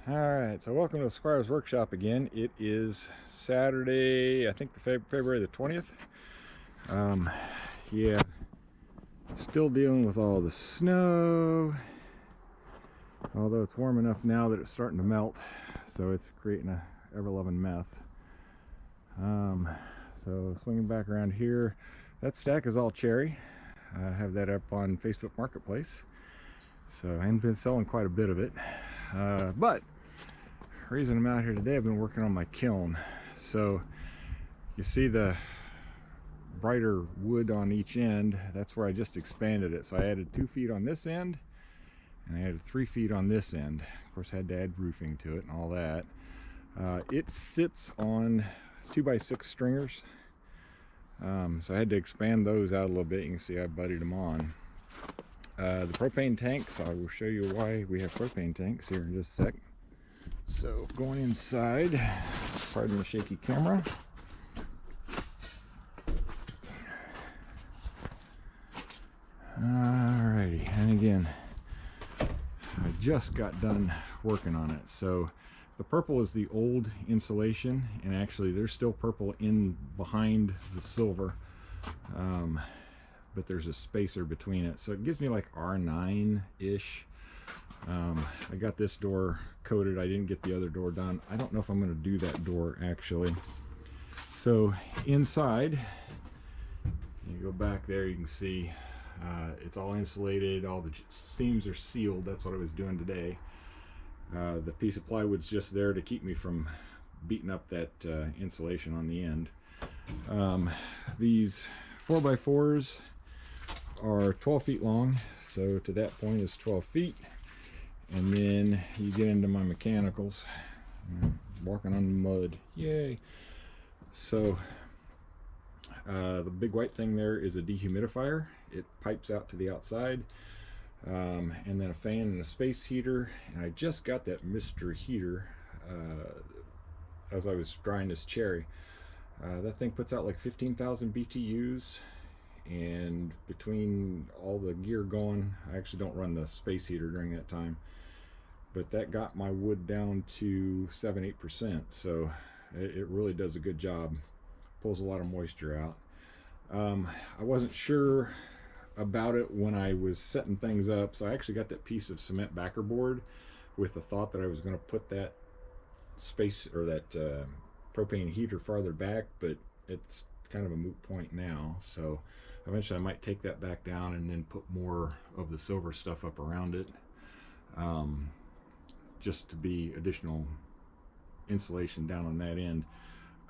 Alright, so welcome to the Squire's Workshop again. It is Saturday, I think the February the 20th. Yeah, still dealing with all the snow, although it's warm enough now that it's starting to melt, so it's creating a ever-loving mess. So swinging back around here, that stack is all cherry. I have that up on Facebook Marketplace, so I've been selling quite a bit of it. But the reason I'm out here today, I've been working on my kiln. So you see the brighter wood on each end, that's where I just expanded it. So I added 2 feet on this end and I added 3 feet on this end. Of course I had to add roofing to it and all that. It sits on 2x6 stringers, so I had to expand those out a little bit. You can see I butted them on. The propane tanks, I will show you why we have propane tanks here in just a sec. So going inside, pardon the shaky camera. Alrighty, and again, I just got done working on it. So the purple is the old insulation, and actually there's still purple in behind the silver, but there's a spacer between it, so it gives me like R9-ish. I got this door coated. I didn't get the other door done. I don't know if I'm going to do that door actually. So inside, you go back there, you can see it's all insulated. All the seams are sealed. That's what I was doing today. The piece of plywood's just there to keep me from beating up that insulation on the end. These 4x4s are 12 feet long, so to that point is 12 feet. And then you get into my mechanicals. Walking on mud, yay. So the big white thing there is a dehumidifier. It pipes out to the outside, and then a fan and a space heater. And I just got that Mr. Heater as I was drying this cherry. That thing puts out like 15,000 BTUs, and between all the gear going, I actually don't run the space heater during that time, but that got my wood down to 7-8%. So it really does a good job. Pulls a lot of moisture out. I wasn't sure about it when I was setting things up, so I actually got that piece of cement backer board with the thought that I was going to put that space or that propane heater farther back, but it's kind of a moot point now. So eventually I might take that back down and then put more of the silver stuff up around it, just to be additional insulation down on that end.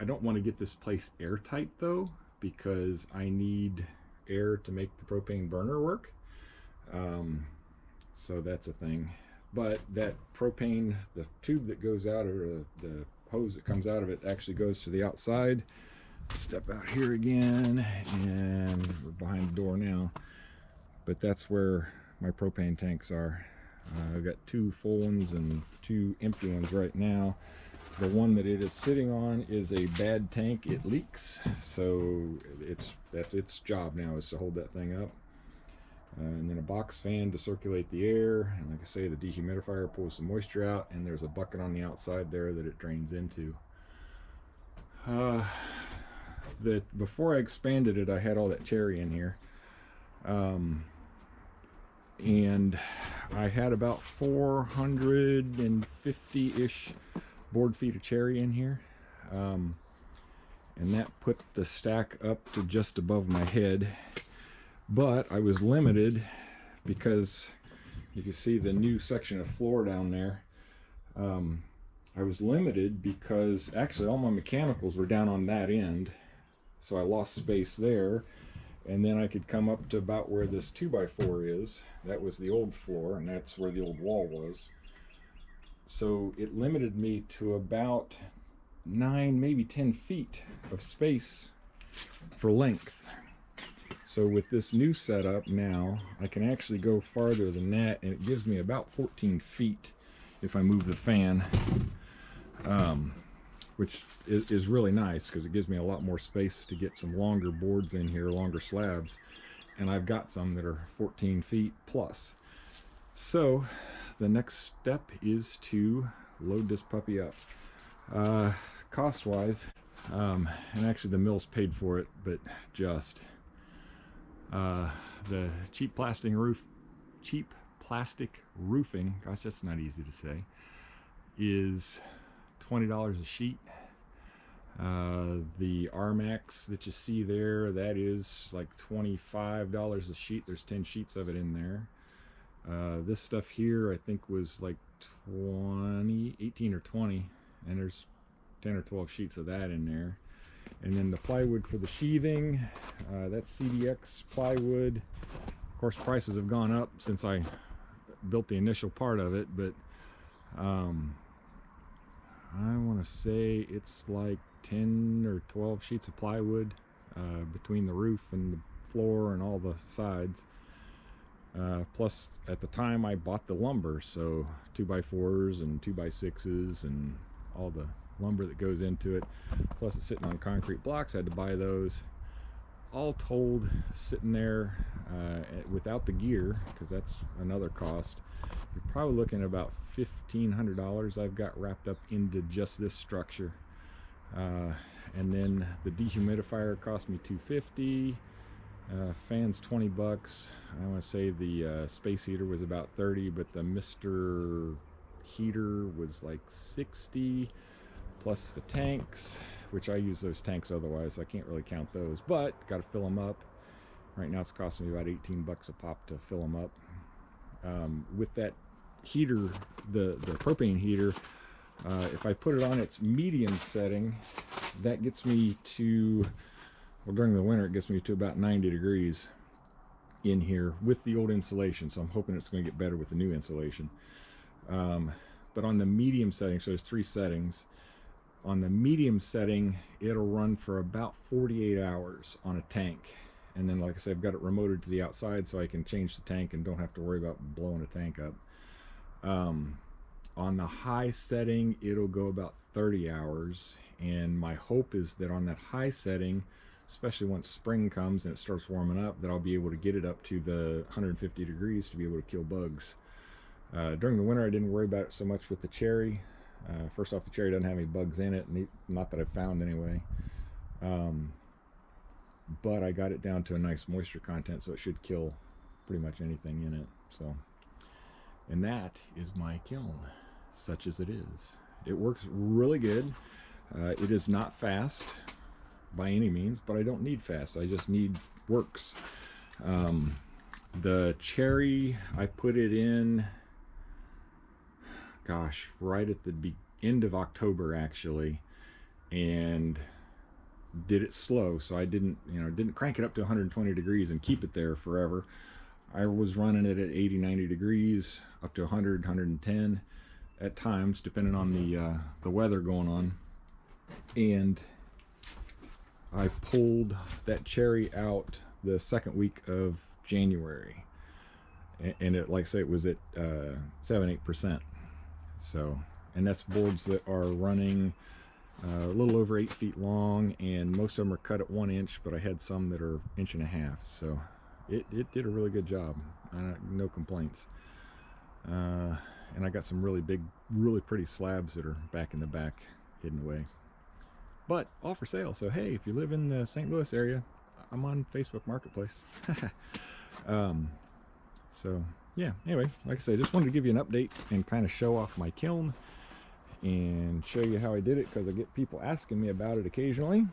I don't want to get this place airtight though, because I need air to make the propane burner work. So that's a thing. But that propane, the tube that goes out, or the hose that comes out of it, actually goes to the outside. Step out here again, and we're behind the door now, but that's where my propane tanks are. I've got 2 full ones and 2 empty ones right now. The one that it is sitting on is a bad tank. It leaks, so that's its job now, is to hold that thing up. And then a box fan to circulate the air, and like I say, the dehumidifier pulls the moisture out, and there's a bucket on the outside there that it drains into. That before I expanded it, I had all that cherry in here, and I had about 450-ish board feet of cherry in here, and that put the stack up to just above my head. But I was limited because you can see the new section of floor down there. I was limited because actually all my mechanicals were down on that end, so I lost space there. And then I could come up to about where this 2x4 is. That was the old floor, and that's where the old wall was. So it limited me to about 9, maybe 10 feet of space for length. So with this new setup now, I can actually go farther than that, and it gives me about 14 feet if I move the fan, which is really nice because it gives me a lot more space to get some longer boards in here, longer slabs, and I've got some that are 14 feet plus. So the next step is to load this puppy up. Cost wise, and actually the mill's paid for it, but just the cheap plastic roofing, gosh, that's not easy to say, is $20 a sheet. The RMAX that you see there, that is like $25 a sheet. There's 10 sheets of it in there. This stuff here I think was like 18 or 20, and there's 10 or 12 sheets of that in there. And then the plywood for the sheathing, that's CDX plywood. Of course, prices have gone up since I built the initial part of it, but I want to say it's like 10 or 12 sheets of plywood between the roof and the floor and all the sides. Plus, at the time I bought the lumber, so 2x4s and 2x6s and all the lumber that goes into it. Plus, it's sitting on concrete blocks. I had to buy those. All told, sitting there without the gear, because that's another cost, you're probably looking at about $1,500 I've got wrapped up into just this structure. And then the dehumidifier cost me $250. Fans $20. I want to say the space heater was about $30, but the Mr. Heater was like $60, plus the tanks, which I use those tanks otherwise, so I can't really count those, but got to fill them up. Right now it's costing me about $18 a pop to fill them up. With that heater, the propane heater, if I put it on its medium setting, that gets me to, well, during the winter it gets me to about 90 degrees in here with the old insulation, so I'm hoping it's going to get better with the new insulation. But on the medium setting, so there's 3 settings. On the medium setting, it'll run for about 48 hours on a tank. And then, like I said, I've got it remoted to the outside so I can change the tank and don't have to worry about blowing a tank up. On the high setting, it'll go about 30 hours. And my hope is that on that high setting, especially once spring comes and it starts warming up, that I'll be able to get it up to the 150 degrees to be able to kill bugs. During the winter, I didn't worry about it so much with the cherry. First off, the cherry doesn't have any bugs in it, not that I've found anyway. But I got it down to a nice moisture content, so it should kill pretty much anything in it. So, and that is my kiln, such as it is. It works really good. It is not fast by any means, but I don't need fast. I just need works. The cherry, I put it in, gosh, right at the end of October actually, and did it slow, so I didn't crank it up to 120 degrees and keep it there forever. I was running it at 80-90 degrees up to 100-110 at times, depending on the weather going on. And I pulled that cherry out the second week of January, and it, like I say, it was at 7-8%. So, and that's boards that are running a little over 8 feet long, and most of them are cut at 1 inch, but I had some that are 1.5 inches. So it did a really good job. No complaints. And I got some really big, really pretty slabs that are back in the back, hidden away. But all for sale. So hey, if you live in the St. Louis area, I'm on Facebook Marketplace. So yeah, anyway, like I say, just wanted to give you an update and kind of show off my kiln and show you how I did it, because I get people asking me about it occasionally.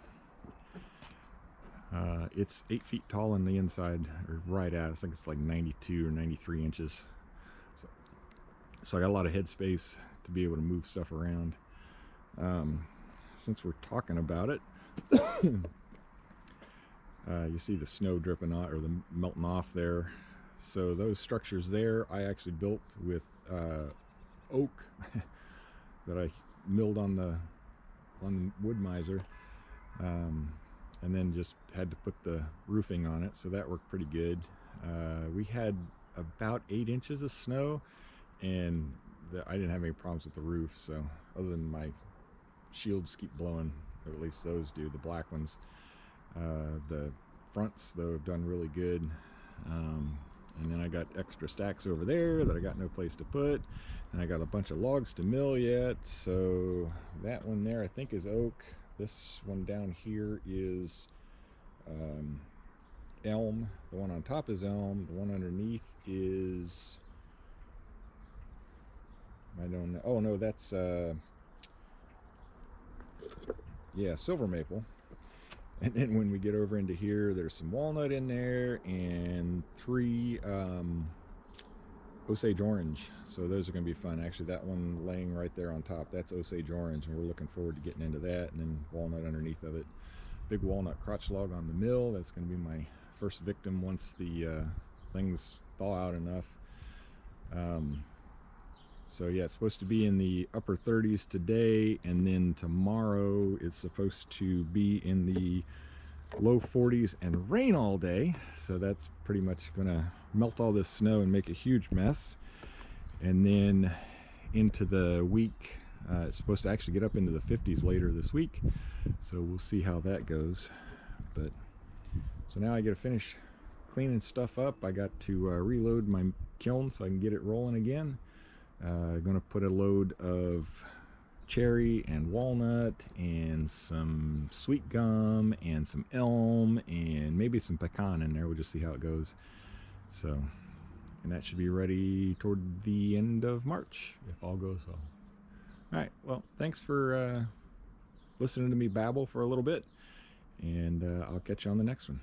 It's 8 feet tall on the inside, or right at, I think it's like 92 or 93 inches. So I got a lot of head space to be able to move stuff around. Since we're talking about it, you see the snow dripping off, or the melting off there. So those structures there, I actually built with oak that I milled on the wood miser, and then just had to put the roofing on it, so that worked pretty good. We had about 8 inches of snow, and I didn't have any problems with the roof, so other than my shields keep blowing, or at least those do, the black ones. The fronts, though, have done really good. And then I got extra stacks over there that I got no place to put. And I got a bunch of logs to mill yet. So that one there I think is oak. This one down here is elm. The one on top is elm. The one underneath is, I don't know. Oh no, that's yeah, silver maple. And then when we get over into here, there's some walnut in there and 3 Osage orange. So those are going to be fun. Actually, that one laying right there on top, that's Osage orange, and we're looking forward to getting into that. And then walnut underneath of it. Big walnut crotch log on the mill. That's going to be my first victim once the things thaw out enough. So yeah, it's supposed to be in the upper 30s today, and then tomorrow it's supposed to be in the low 40s and rain all day. So that's pretty much gonna melt all this snow and make a huge mess. And then into the week, it's supposed to actually get up into the 50s later this week. So we'll see how that goes. But so now I get to finish cleaning stuff up. I got to reload my kiln so I can get it rolling again. Gonna put a load of cherry and walnut and some sweet gum and some elm and maybe some pecan in there. We'll just see how it goes. So, and that should be ready toward the end of March if all goes well. All right, well, thanks for listening to me babble for a little bit, and I'll catch you on the next one.